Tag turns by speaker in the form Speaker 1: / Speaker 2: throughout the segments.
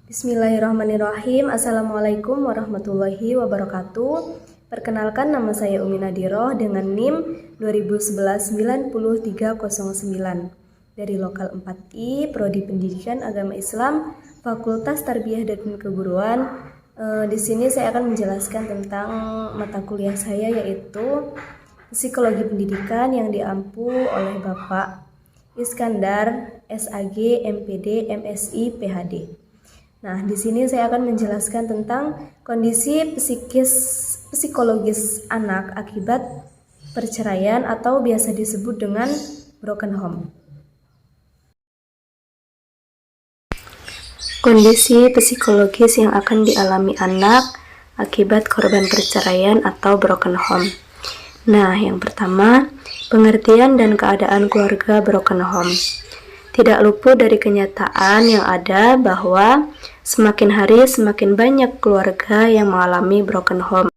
Speaker 1: Bismillahirrahmanirrahim. Assalamualaikum warahmatullahi wabarakatuh. Perkenalkan, nama saya Umi Nadiroh dengan NIM 2011-9309 dari Lokal 4I, Prodi Pendidikan Agama Islam, Fakultas Tarbiyah dan Keguruan. Di sini saya akan menjelaskan tentang mata kuliah saya, yaitu Psikologi Pendidikan yang diampu oleh Bapak Iskandar, SAG, MPD, MSI, PhD. Nah, di sini saya akan menjelaskan tentang kondisi psikologis anak akibat perceraian atau biasa disebut dengan broken home. Kondisi psikologis yang akan dialami anak akibat korban perceraian atau broken home. Nah, yang pertama, pengertian dan keadaan keluarga broken home. Tidak luput dari kenyataan yang ada bahwa semakin hari semakin banyak keluarga yang mengalami broken home.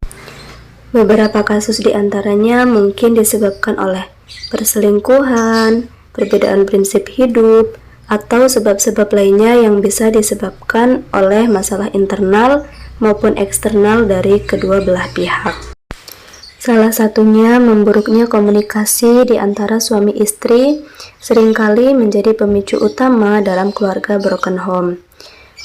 Speaker 1: Beberapa kasus diantaranya mungkin disebabkan oleh perselingkuhan, perbedaan prinsip hidup, atau sebab-sebab lainnya yang bisa disebabkan oleh masalah internal maupun eksternal dari kedua belah pihak. Salah satunya memburuknya komunikasi di antara suami istri seringkali menjadi pemicu utama dalam keluarga broken home.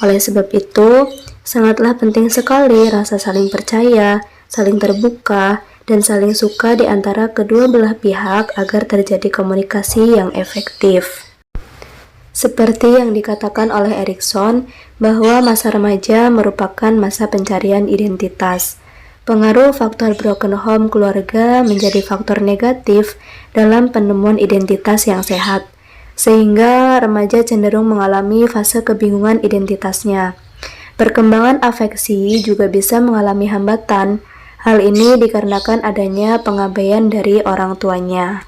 Speaker 1: Oleh sebab itu, sangatlah penting sekali rasa saling percaya, saling terbuka, dan saling suka di antara kedua belah pihak agar terjadi komunikasi yang efektif. Seperti yang dikatakan oleh Erikson, bahwa masa remaja merupakan masa pencarian identitas. Pengaruh faktor broken home keluarga menjadi faktor negatif dalam penemuan identitas yang sehat, sehingga remaja cenderung mengalami fase kebingungan identitasnya. Perkembangan afeksi juga bisa mengalami hambatan. Hal ini dikarenakan adanya pengabaian dari orang tuanya.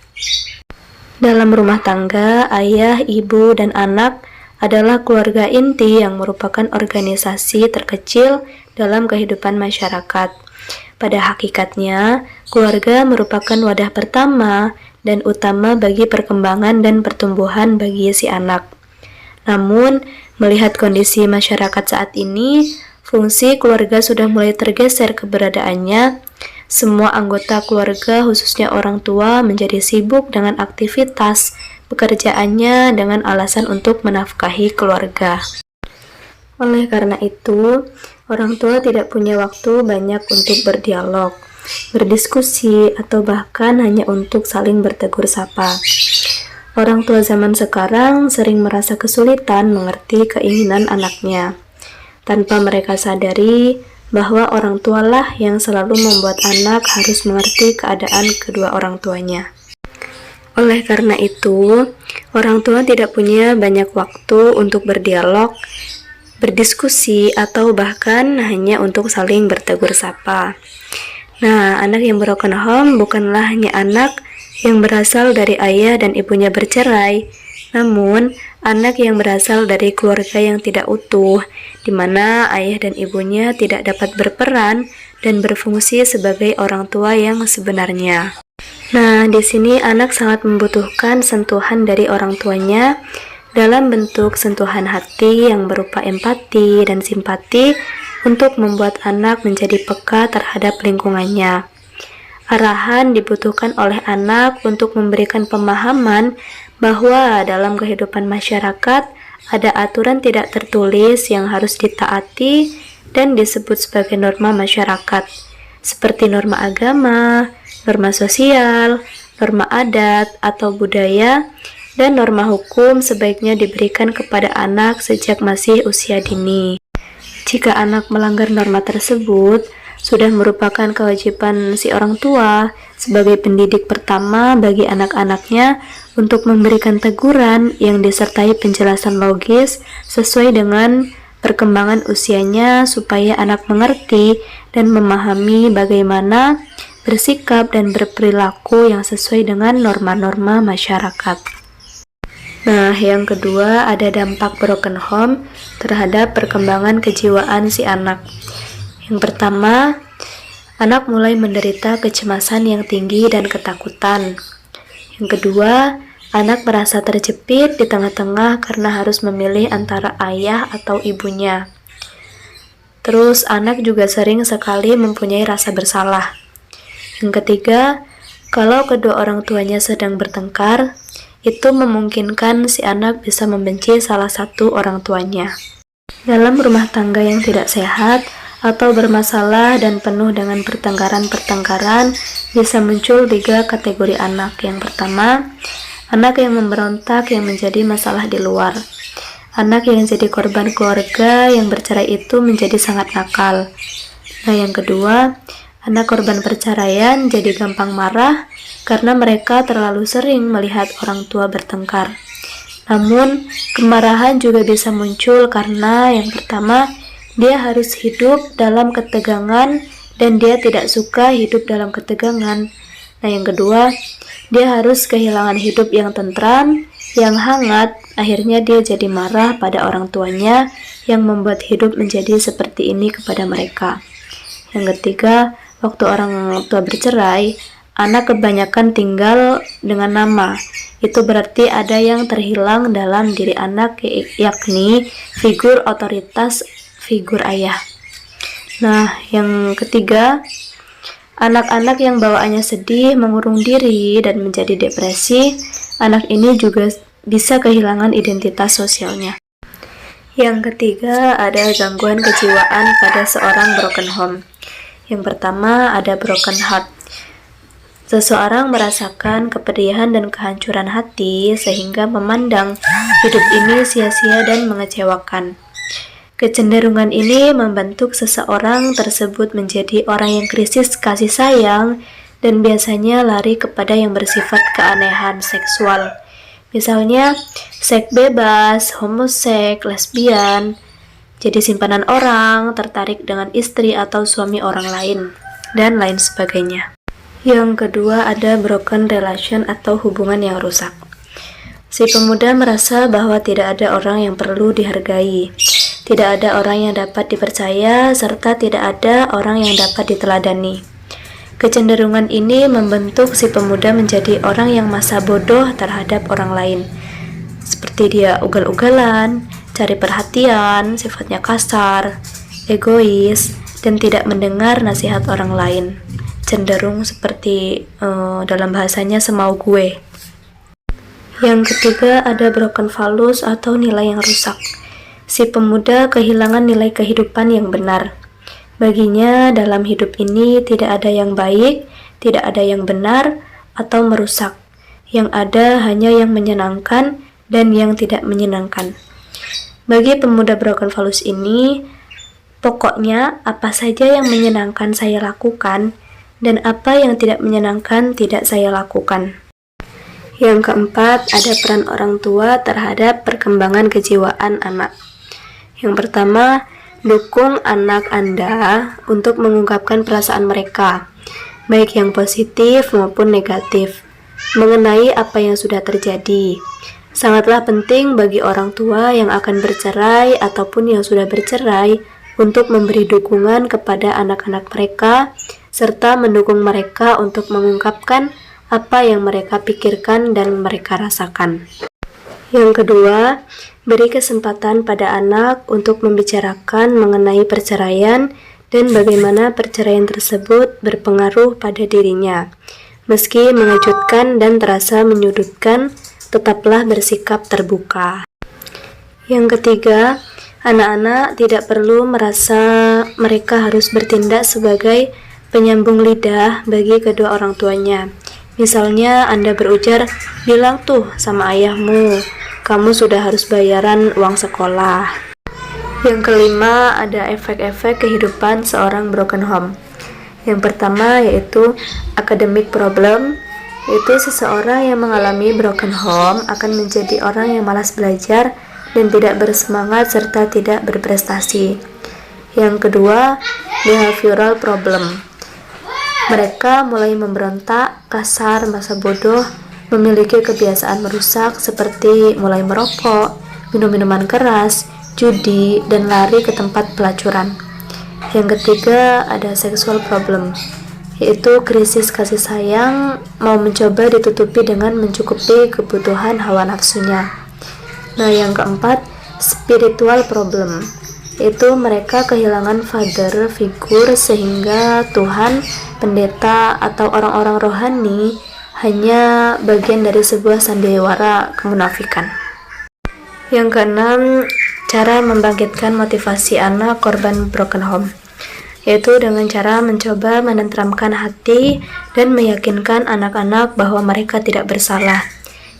Speaker 1: Dalam rumah tangga, ayah, ibu, dan anak adalah keluarga inti yang merupakan organisasi terkecil dalam kehidupan masyarakat. Pada hakikatnya, keluarga merupakan wadah pertama dan utama bagi perkembangan dan pertumbuhan bagi si anak. Namun, melihat kondisi masyarakat saat ini, fungsi keluarga sudah mulai tergeser keberadaannya. Semua anggota keluarga, khususnya orang tua, menjadi sibuk dengan aktivitas pekerjaannya dengan alasan untuk menafkahi keluarga. Oleh karena itu, orang tua tidak punya waktu banyak untuk berdialog, berdiskusi, atau bahkan hanya untuk saling bertegur sapa. Orang tua zaman sekarang sering merasa kesulitan mengerti keinginan anaknya, tanpa mereka sadari bahwa orang tualah yang selalu membuat anak harus mengerti keadaan kedua orang tuanya. Oleh karena itu, orang tua tidak punya banyak waktu untuk berdialog, berdiskusi, atau bahkan hanya untuk saling bertegur sapa. Nah, anak yang broken home bukanlah hanya anak yang berasal dari ayah dan ibunya bercerai, namun anak yang berasal dari keluarga yang tidak utuh, di mana ayah dan ibunya tidak dapat berperan dan berfungsi sebagai orang tua yang sebenarnya. Nah, di sini anak sangat membutuhkan sentuhan dari orang tuanya dalam bentuk sentuhan hati yang berupa empati dan simpati untuk membuat anak menjadi peka terhadap lingkungannya. Arahan dibutuhkan oleh anak untuk memberikan pemahaman bahwa dalam kehidupan masyarakat ada aturan tidak tertulis yang harus ditaati dan disebut sebagai norma masyarakat, seperti norma agama, norma sosial, norma adat atau budaya, dan norma hukum sebaiknya diberikan kepada anak sejak masih usia dini. Jika anak melanggar norma tersebut, sudah merupakan kewajiban si orang tua sebagai pendidik pertama bagi anak-anaknya untuk memberikan teguran yang disertai penjelasan logis sesuai dengan perkembangan usianya supaya anak mengerti dan memahami bagaimana bersikap dan berperilaku yang sesuai dengan norma-norma masyarakat. Nah, yang kedua ada dampak broken home terhadap perkembangan kejiwaan si anak. Yang pertama, anak mulai menderita kecemasan yang tinggi dan ketakutan. Yang kedua, anak merasa terjepit di tengah-tengah karena harus memilih antara ayah atau ibunya. Terus anak juga sering sekali mempunyai rasa bersalah. Yang ketiga, kalau kedua orang tuanya sedang bertengkar, itu memungkinkan si anak bisa membenci salah satu orang tuanya. Dalam rumah tangga yang tidak sehat atau bermasalah dan penuh dengan pertengkaran-pertengkaran, bisa muncul 3 kategori anak. Yang pertama, anak yang memberontak yang menjadi masalah di luar. Anak yang jadi korban keluarga yang bercerai itu menjadi sangat nakal. Nah, yang kedua, anak korban perceraian jadi gampang marah karena mereka terlalu sering melihat orang tua bertengkar. Namun, kemarahan juga bisa muncul karena yang pertama, dia harus hidup dalam ketegangan dan dia tidak suka hidup dalam ketegangan. Nah, yang kedua, dia harus kehilangan hidup yang tentram, yang hangat, akhirnya dia jadi marah pada orang tuanya yang membuat hidup menjadi seperti ini kepada mereka. Yang ketiga, waktu orang tua bercerai, anak kebanyakan tinggal dengan nama. Itu berarti ada yang terhilang dalam diri anak, yakni figur otoritas, figur ayah. Nah, yang ketiga, anak-anak yang bawaannya sedih, mengurung diri, dan menjadi depresi, anak ini juga bisa kehilangan identitas sosialnya. Yang ketiga, ada gangguan kejiwaan pada seorang broken home. Yang pertama, ada broken heart. Seseorang merasakan kepedihan dan kehancuran hati sehingga memandang hidup ini sia-sia dan mengecewakan. Kecenderungan ini membentuk seseorang tersebut menjadi orang yang krisis kasih sayang dan biasanya lari kepada yang bersifat keanehan seksual. Misalnya, seks bebas, homoseks, lesbian, jadi simpanan orang, tertarik dengan istri atau suami orang lain, dan lain sebagainya. Yang kedua, ada broken relation atau hubungan yang rusak. Si pemuda merasa bahwa tidak ada orang yang perlu dihargai, tidak ada orang yang dapat dipercaya, serta tidak ada orang yang dapat diteladani. Kecenderungan ini membentuk si pemuda menjadi orang yang masa bodoh terhadap orang lain. Seperti dia ugal-ugalan, cari perhatian, sifatnya kasar, egois, dan tidak mendengar nasihat orang lain. Cenderung seperti dalam bahasanya semau gue. Yang ketiga, ada broken values atau nilai yang rusak. Si pemuda kehilangan nilai kehidupan yang benar. Baginya, dalam hidup ini tidak ada yang baik, tidak ada yang benar, atau merusak. Yang ada hanya yang menyenangkan dan yang tidak menyenangkan. Bagi pemuda broken values ini, pokoknya apa saja yang menyenangkan saya lakukan, dan apa yang tidak menyenangkan tidak saya lakukan. Yang keempat, ada peran orang tua terhadap perkembangan kejiwaan anak. Yang pertama, dukung anak Anda untuk mengungkapkan perasaan mereka, baik yang positif maupun negatif, mengenai apa yang sudah terjadi. Sangatlah penting bagi orang tua yang akan bercerai ataupun yang sudah bercerai untuk memberi dukungan kepada anak-anak mereka, serta mendukung mereka untuk mengungkapkan apa yang mereka pikirkan dan mereka rasakan. Yang kedua, beri kesempatan pada anak untuk membicarakan mengenai perceraian dan bagaimana perceraian tersebut berpengaruh pada dirinya. Meski mengejutkan dan terasa menyudutkan, tetaplah bersikap terbuka. Yang ketiga, anak-anak tidak perlu merasa mereka harus bertindak sebagai penyambung lidah bagi kedua orang tuanya. Misalnya Anda berujar, bilang tuh sama ayahmu, kamu sudah harus bayaran uang sekolah. Yang kelima, ada efek-efek kehidupan seorang broken home. Yang pertama yaitu academic problem, yaitu seseorang yang mengalami broken home akan menjadi orang yang malas belajar dan tidak bersemangat serta tidak berprestasi. Yang kedua, behavioral problem. Mereka mulai memberontak, kasar, masa bodoh, memiliki kebiasaan merusak seperti mulai merokok, minum minuman keras, judi, dan lari ke tempat pelacuran. Yang ketiga, ada sexual problem, yaitu krisis kasih sayang, mau mencoba ditutupi dengan mencukupi kebutuhan hawa nafsunya. Nah, yang keempat, spiritual problem, yaitu mereka kehilangan father figure sehingga Tuhan, pendeta, atau orang-orang rohani hanya bagian dari sebuah sandiwara kemunafikan. Yang keenam, cara membangkitkan motivasi anak korban broken home, yaitu dengan cara mencoba menenteramkan hati dan meyakinkan anak-anak bahwa mereka tidak bersalah.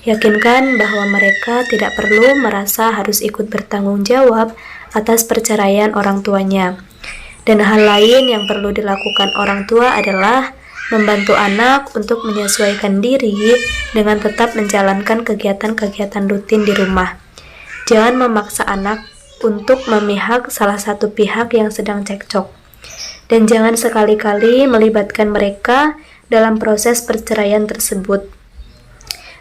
Speaker 1: Yakinkan bahwa mereka tidak perlu merasa harus ikut bertanggung jawab atas perceraian orang tuanya. Dan hal lain yang perlu dilakukan orang tua adalah membantu anak untuk menyesuaikan diri dengan tetap menjalankan kegiatan-kegiatan rutin di rumah. Jangan memaksa anak untuk memihak salah satu pihak yang sedang cekcok. Dan jangan sekali-kali melibatkan mereka dalam proses perceraian tersebut.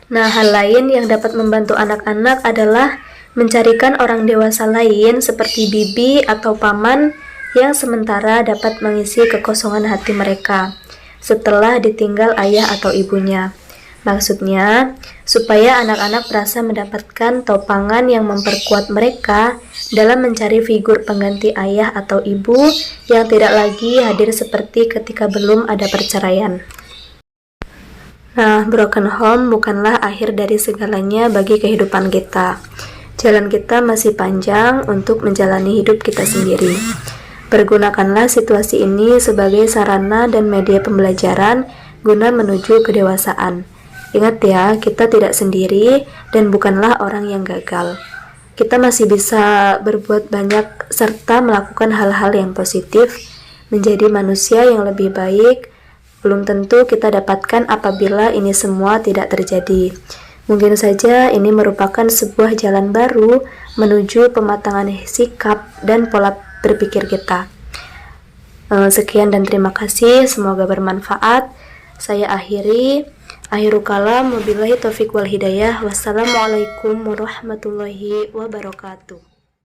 Speaker 1: Nah, hal lain yang dapat membantu anak-anak adalah mencarikan orang dewasa lain seperti bibi atau paman yang sementara dapat mengisi kekosongan hati mereka setelah ditinggal ayah atau ibunya. Maksudnya, supaya anak-anak merasa mendapatkan topangan yang memperkuat mereka dalam mencari figur pengganti ayah atau ibu yang tidak lagi hadir seperti ketika belum ada perceraian. Nah, broken home bukanlah akhir dari segalanya bagi kehidupan kita. Jalan kita masih panjang untuk menjalani hidup kita sendiri. Pergunakanlah situasi ini sebagai sarana dan media pembelajaran guna menuju kedewasaan. Ingat ya, kita tidak sendiri dan bukanlah orang yang gagal. Kita masih bisa berbuat banyak serta melakukan hal-hal yang positif, menjadi manusia yang lebih baik. Belum tentu kita dapatkan apabila ini semua tidak terjadi. Mungkin saja ini merupakan sebuah jalan baru menuju pematangan sikap dan pola berpikir kita. Sekian dan terima kasih, semoga bermanfaat. Saya akhiri. Akhirul kalam, wabillahi taufiq wal hidayah. Wassalamualaikum warahmatullahi wabarakatuh.